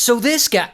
So this guy...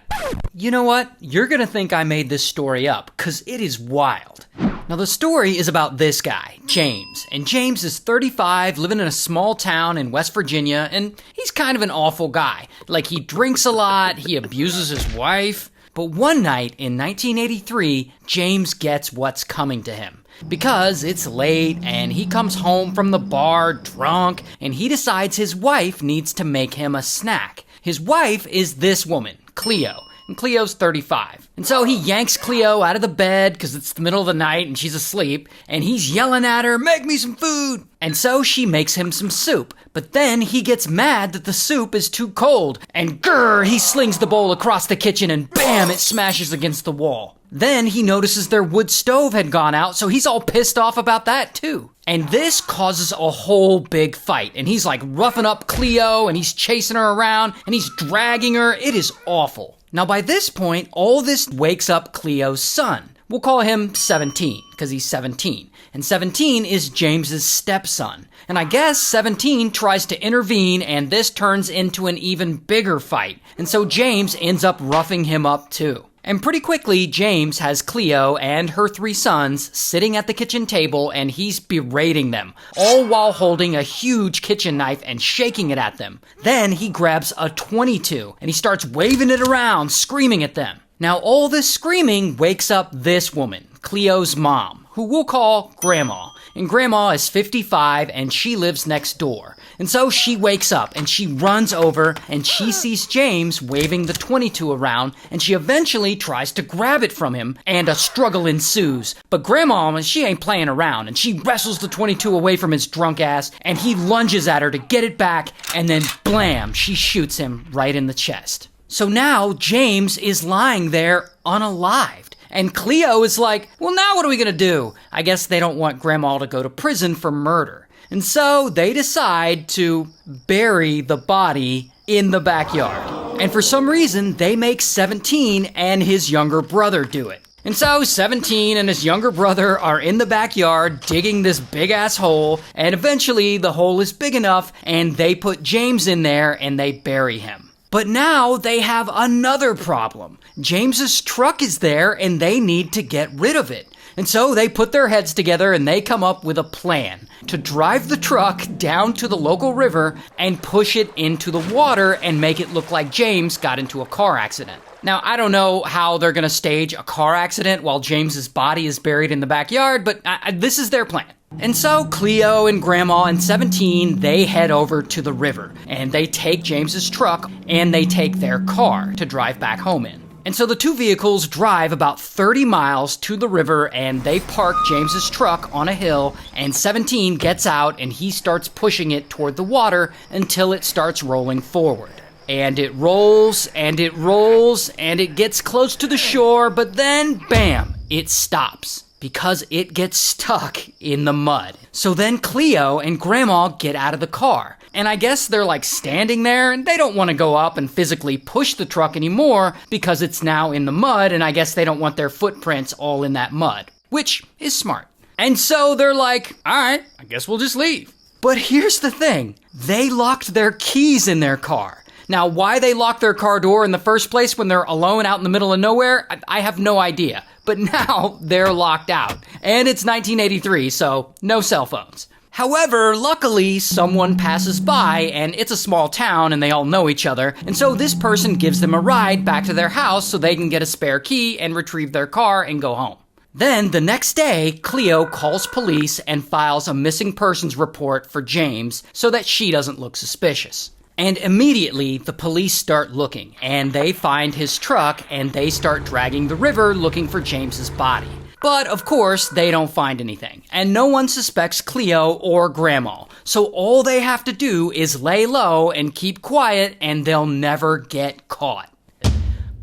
You know what? You're gonna think I made this story up, because it is wild. Now the story is about this guy, James. And James is 35, living in a small town in West Virginia, and he's kind of an awful guy. Like, he drinks a lot, he abuses his wife. But one night in 1983, James gets what's coming to him. Because it's late and he comes home from the bar drunk and he decides his wife needs to make him a snack. His wife is this woman, Cleo. And Cleo's 35. And so he yanks Cleo out of the bed because it's the middle of the night and she's asleep. And he's yelling at her, "Make me some food." And so she makes him some soup. But then he gets mad that the soup is too cold. And grrr, he slings the bowl across the kitchen and bam, it smashes against the wall. Then he notices their wood stove had gone out, so he's all pissed off about that too. And this causes a whole big fight. And he's like roughing up Cleo and he's chasing her around and he's dragging her. It is awful. Now by this point, all this wakes up Cleo's son. We'll call him 17, because he's 17. And 17 is James's stepson. And I guess 17 tries to intervene, and this turns into an even bigger fight. And so James ends up roughing him up too. And pretty quickly, James has Cleo and her 3 sons sitting at the kitchen table, and he's berating them, all while holding a huge kitchen knife and shaking it at them. Then he grabs a .22, and he starts waving it around, screaming at them. Now, all this screaming wakes up this woman, Cleo's mom, who we'll call Grandma. And Grandma is 55, and she lives next door. And so she wakes up, and she runs over, and she sees James waving the .22 around, and she eventually tries to grab it from him, and a struggle ensues. But Grandma, she ain't playing around, and she wrestles the .22 away from his drunk ass, and he lunges at her to get it back, and then blam, she shoots him right in the chest. So now James is lying there unalived. And Cleo is like, well, now what are we gonna do? I guess they don't want Grandma to go to prison for murder. And so they decide to bury the body in the backyard. And for some reason, they make 17 and his younger brother do it. And so 17 and his younger brother are in the backyard digging this big ass hole, and eventually the hole is big enough and they put James in there and they bury him. But now they have another problem. James's truck is there and they need to get rid of it. And so they put their heads together and they come up with a plan to drive the truck down to the local river and push it into the water and make it look like James got into a car accident. Now, I don't know how they're gonna stage a car accident while James's body is buried in the backyard, but this is their plan. And so Cleo and Grandma and 17, they head over to the river and they take James's truck and they take their car to drive back home in. And so the 2 vehicles drive about 30 miles to the river and they park James's truck on a hill, and 17 gets out and he starts pushing it toward the water until it starts rolling forward. And it rolls and it rolls and it gets close to the shore, but then bam, it stops. Because it gets stuck in the mud. So then Cleo and Grandma get out of the car. And I guess they're like standing there and they don't want to go up and physically push the truck anymore because it's now in the mud, and I guess they don't want their footprints all in that mud, which is smart. And so they're like, all right, I guess we'll just leave. But here's the thing. They locked their keys in their car. Now, why they locked their car door in the first place when they're alone out in the middle of nowhere, I have no idea. But now they're locked out. And it's 1983, so no cell phones. However, luckily, someone passes by, and it's a small town, and they all know each other, and so this person gives them a ride back to their house so they can get a spare key and retrieve their car and go home. Then, the next day, Cleo calls police and files a missing persons report for James so that she doesn't look suspicious. And immediately, the police start looking, and they find his truck, and they start dragging the river looking for James's body. But, of course, they don't find anything, and no one suspects Cleo or Grandma, so all they have to do is lay low and keep quiet, and they'll never get caught.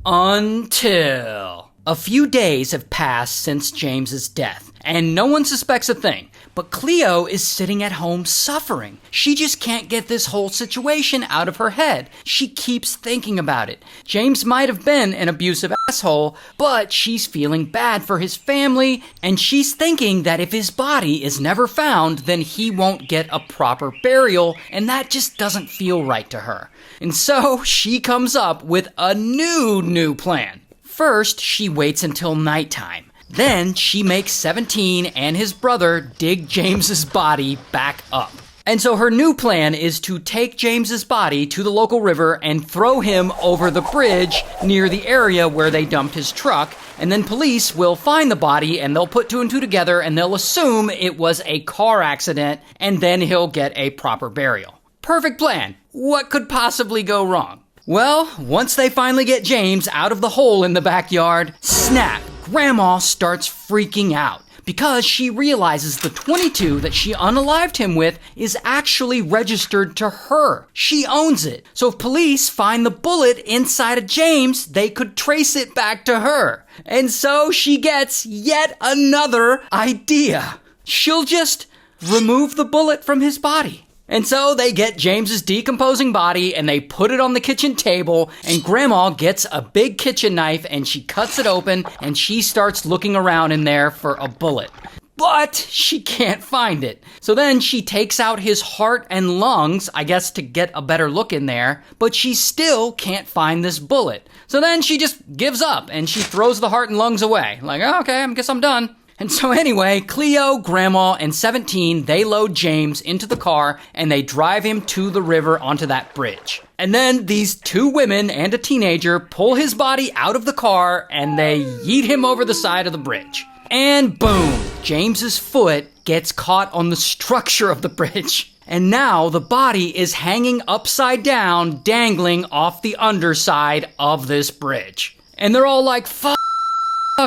Until... A few days have passed since James's death, and no one suspects a thing. But Cleo is sitting at home suffering. She just can't get this whole situation out of her head. She keeps thinking about it. James might have been an abusive asshole, but she's feeling bad for his family, and she's thinking that if his body is never found, then he won't get a proper burial, and that just doesn't feel right to her. And so she comes up with a new plan. First, she waits until nighttime. Then she makes 17 and his brother dig James's body back up. And so her new plan is to take James's body to the local river and throw him over the bridge near the area where they dumped his truck. And then police will find the body and they'll put two and two together and they'll assume it was a car accident, and then he'll get a proper burial. Perfect plan. What could possibly go wrong? Well, once they finally get James out of the hole in the backyard, snap! Grandma starts freaking out because she realizes the .22 that she unalived him with is actually registered to her. She owns it. So if police find the bullet inside of James, they could trace it back to her. And so she gets yet another idea. She'll just remove the bullet from his body. And so they get James's decomposing body and they put it on the kitchen table, and Grandma gets a big kitchen knife and she cuts it open and she starts looking around in there for a bullet. But she can't find it. So then she takes out his heart and lungs, I guess to get a better look in there, but she still can't find this bullet. So then she just gives up and she throws the heart and lungs away. Like, oh, okay, I guess I'm done. And so anyway, Cleo, Grandma, and 17, they load James into the car and they drive him to the river onto that bridge. And then these two women and a teenager pull his body out of the car and they yeet him over the side of the bridge. And boom, James's foot gets caught on the structure of the bridge. And now the body is hanging upside down, dangling off the underside of this bridge. And they're all like, fuck,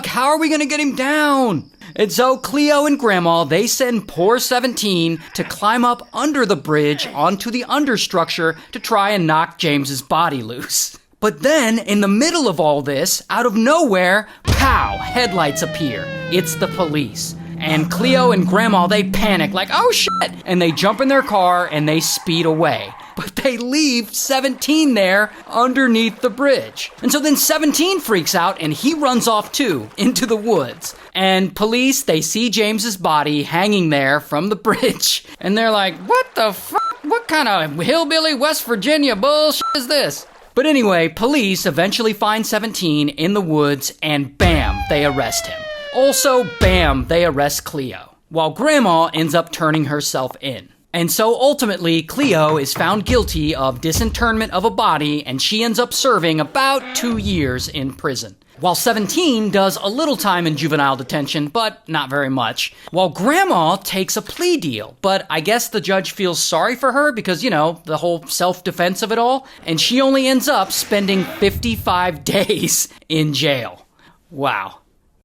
how are we gonna get him down? And so Cleo and Grandma, they send poor 17 to climb up under the bridge onto the understructure to try and knock James's body loose. But then, in the middle of all this, out of nowhere, pow, headlights appear. It's the police. And Cleo and Grandma, they panic like, oh shit! And they jump in their car and they speed away. But they leave 17 there underneath the bridge. And so then 17 freaks out and he runs off too, into the woods. And police, they see James's body hanging there from the bridge. And they're like, what the fuck? What kind of hillbilly West Virginia bullshit is this? But anyway, police eventually find 17 in the woods and bam, they arrest him. Also, bam, they arrest Cleo, while Grandma ends up turning herself in. And so ultimately, Cleo is found guilty of disinterment of a body, and she ends up serving about 2 years in prison. While 17 does a little time in juvenile detention, but not very much. While Grandma takes a plea deal, but I guess the judge feels sorry for her because, you know, the whole self-defense of it all, and she only ends up spending 55 days in jail. Wow.